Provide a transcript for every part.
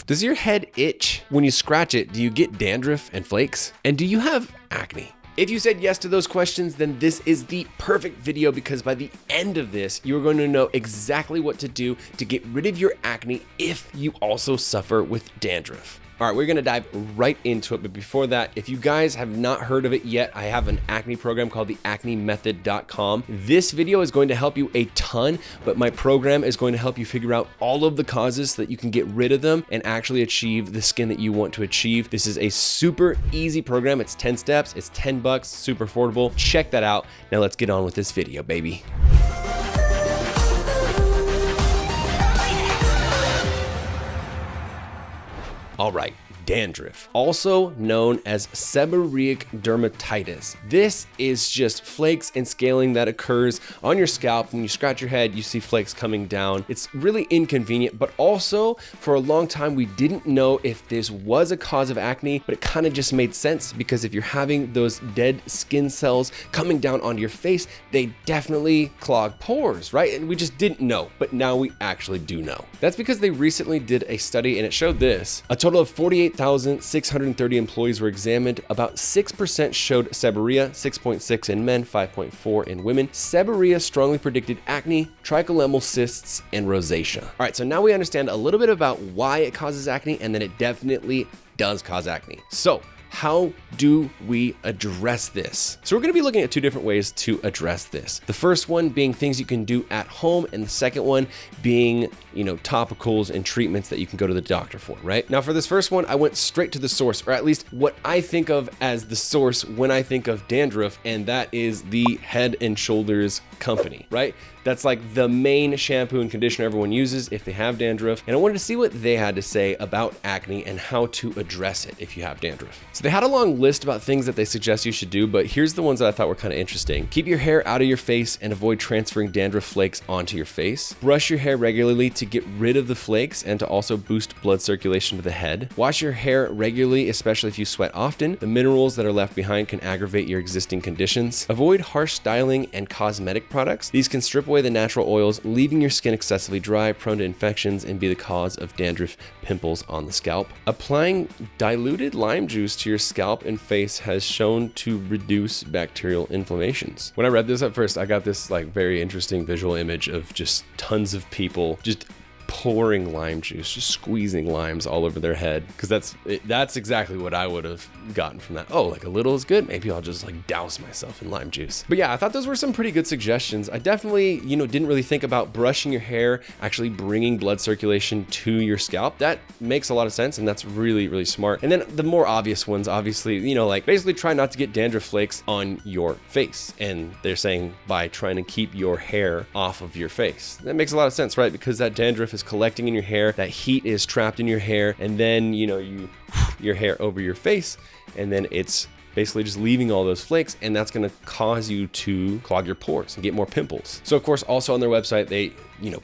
Does your head itch? When you scratch it, do you get dandruff and flakes? And do you have acne? If you said yes to those questions, then this is the perfect video, because by the end of this, you're going to know exactly what to do to get rid of your acne if you also suffer with dandruff. All right, we're gonna dive right into it, but before that, if you guys have not heard of it yet, I have an acne program called the acnemethod.com. This video is going to help you a ton, but my program is going to help you figure out all of the causes so that you can get rid of them and actually achieve the skin that you want to achieve. This is a super easy program. It's 10 steps, it's $10, super affordable. Check that out. Now let's get on with this video, baby. All right, dandruff, also known as seborrheic dermatitis. This is just flakes and scaling that occurs on your scalp. When you scratch your head, you see flakes coming down. It's really inconvenient, but also for a long time, we didn't know if this was a cause of acne, but it kind of just made sense, because if you're having those dead skin cells coming down onto your face, they definitely clog pores, right? And we just didn't know, but now we actually do know. That's because they recently did a study and it showed this. A total of 48,630 employees were examined. About 6% showed seborrhea, 6.6 in men, 5.4 in women. Seborrhea strongly predicted acne, tricholemal cysts, and rosacea. All right, so now we understand a little bit about why it causes acne, and then it definitely does cause acne. So how do we address this? So we're gonna be looking at two different ways to address this. The first one being things you can do at home, and the second one being, topicals and treatments that you can go to the doctor for, right? Now for this first one, I went straight to the source, or at least what I think of as the source when I think of dandruff, and that is the Head and Shoulders company, right? That's like the main shampoo and conditioner everyone uses if they have dandruff. And I wanted to see what they had to say about acne and how to address it if you have dandruff. So they had a long list about things that they suggest you should do, but here's the ones that I thought were kind of interesting. Keep your hair out of your face and avoid transferring dandruff flakes onto your face. Brush your hair regularly to get rid of the flakes and to also boost blood circulation to the head. Wash your hair regularly, especially if you sweat often. The minerals that are left behind can aggravate your existing conditions. Avoid harsh styling and cosmetic products. These can strip away the natural oils, leaving your skin excessively dry, prone to infections, and be the cause of dandruff pimples on the scalp. Applying diluted lime juice to your scalp and face has shown to reduce bacterial inflammations. When I read this at first, I got this very interesting visual image of just tons of people just pouring lime juice, just squeezing limes all over their head, because that's exactly what I would have gotten from that. Oh, a little is good, maybe I'll just douse myself in lime juice. But yeah, I thought those were some pretty good suggestions. I definitely didn't really think about brushing your hair actually bringing blood circulation to your scalp. That makes a lot of sense, and that's really, really smart. And then the more obvious ones, obviously, basically try not to get dandruff flakes on your face, and they're saying by trying to keep your hair off of your face. That makes a lot of sense, right? Because that dandruff is collecting in your hair, that heat is trapped in your hair, and then your hair over your face, and then it's basically just leaving all those flakes, and that's going to cause you to clog your pores and get more pimples. So of course, also on their website, they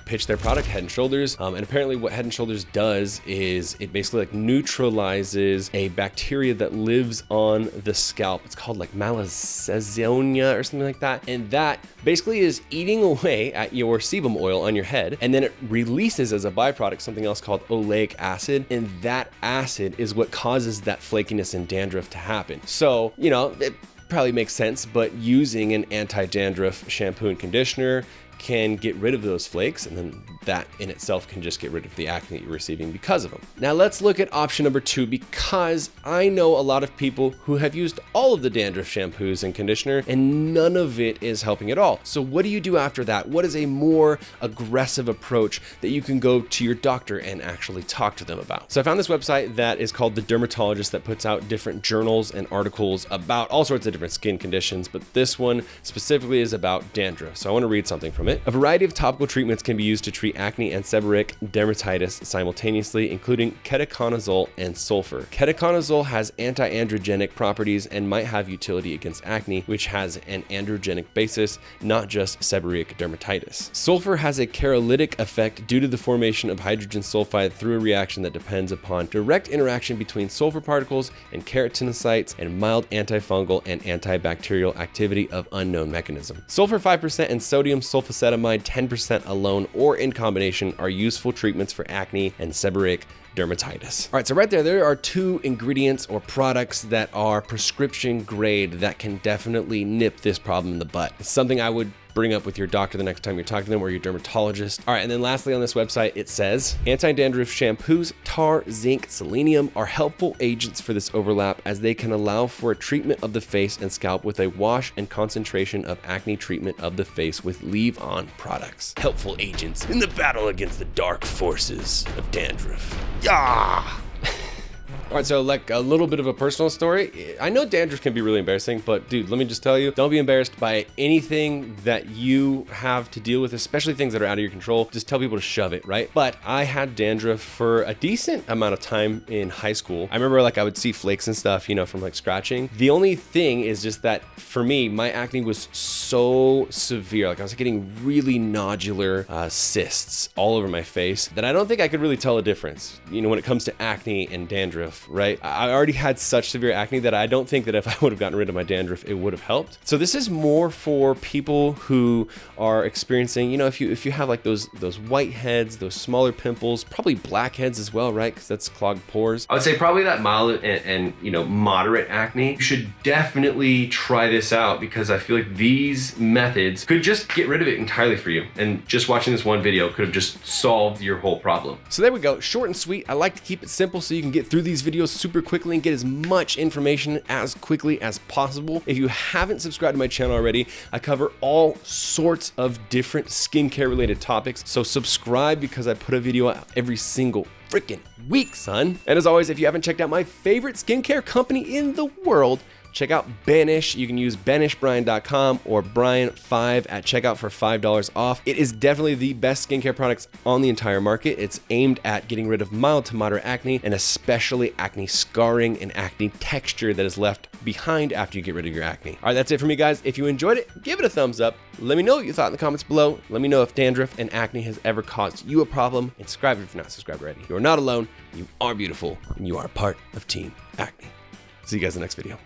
pitch their product, Head and Shoulders, and apparently what Head and Shoulders does is it basically neutralizes a bacteria that lives on the scalp. It's called Malassezionia or something like that, and that basically is eating away at your sebum oil on your head, and then it releases as a byproduct something else called oleic acid, and that acid is what causes that flakiness and dandruff to happen. So it probably makes sense, but using an anti-dandruff shampoo and conditioner can get rid of those flakes, and then that in itself can just get rid of the acne that you're receiving because of them. Now let's look at option number 2, because I know a lot of people who have used all of the dandruff shampoos and conditioner and none of it is helping at all. So what do you do after that? What is a more aggressive approach that you can go to your doctor and actually talk to them about? So I found this website that is called The Dermatologist that puts out different journals and articles about all sorts of different skin conditions, but this one specifically is about dandruff. So I want to read something from it. A variety of topical treatments can be used to treat acne and seborrheic dermatitis simultaneously, including ketoconazole and sulfur. Ketoconazole has anti-androgenic properties and might have utility against acne, which has an androgenic basis, not just seborrheic dermatitis. Sulfur has a cherolytic effect due to the formation of hydrogen sulfide through a reaction that depends upon direct interaction between sulfur particles and keratinocytes and mild antifungal and antibacterial activity of unknown mechanism. Sulfur 5% and sodium sulfosalate acetamide 10% alone or in combination are useful treatments for acne and seborrheic dermatitis. All right, so right there are 2 ingredients or products that are prescription grade that can definitely nip this problem in the butt. It's something I would bring up with your doctor the next time you're talking to them or your dermatologist. All right, and then lastly on this website, it says, anti-dandruff shampoos, tar, zinc, selenium are helpful agents for this overlap as they can allow for a treatment of the face and scalp with a wash and concentration of acne treatment of the face with leave-on products. Helpful agents in the battle against the dark forces of dandruff. Yeah! All right, so like a little bit of a personal story. I know dandruff can be really embarrassing, but dude, let me just tell you, don't be embarrassed by anything that you have to deal with, especially things that are out of your control. Just tell people to shove it, right? But I had dandruff for a decent amount of time in high school. I remember like I would see flakes and stuff, you know, from like scratching. The only thing is just that for me, my acne was so severe. Like I was getting really nodular cysts all over my face that I don't think I could really tell a difference, you know, when it comes to acne and dandruff. Right? I already had such severe acne that I don't think that if I would have gotten rid of my dandruff, it would have helped. So this is more for people who are experiencing, you know, if you have like those white heads, those smaller pimples, probably blackheads as well, right? Because that's clogged pores. I would say probably that mild and you know, moderate acne. You should definitely try this out because I feel like these methods could just get rid of it entirely for you. And just watching this one video could have just solved your whole problem. So there we go. Short and sweet. I like to keep it simple so you can get through these videos super quickly and get as much information as quickly as possible. If you haven't subscribed to my channel already, I cover all sorts of different skincare related topics. So subscribe because I put a video out every single freaking week, son. And as always, if you haven't checked out my favorite skincare company in the world, check out Banish. You can use banishbrian.com or Brian5 at checkout for $5 off. It is definitely the best skincare products on the entire market. It's aimed at getting rid of mild to moderate acne and especially acne scarring and acne texture that is left behind after you get rid of your acne. All right, that's it for me, guys. If you enjoyed it, give it a thumbs up. Let me know what you thought in the comments below. Let me know if dandruff and acne has ever caused you a problem. And subscribe if you're not subscribed already. You are not alone. You are beautiful. And you are a part of Team Acne. See you guys in the next video.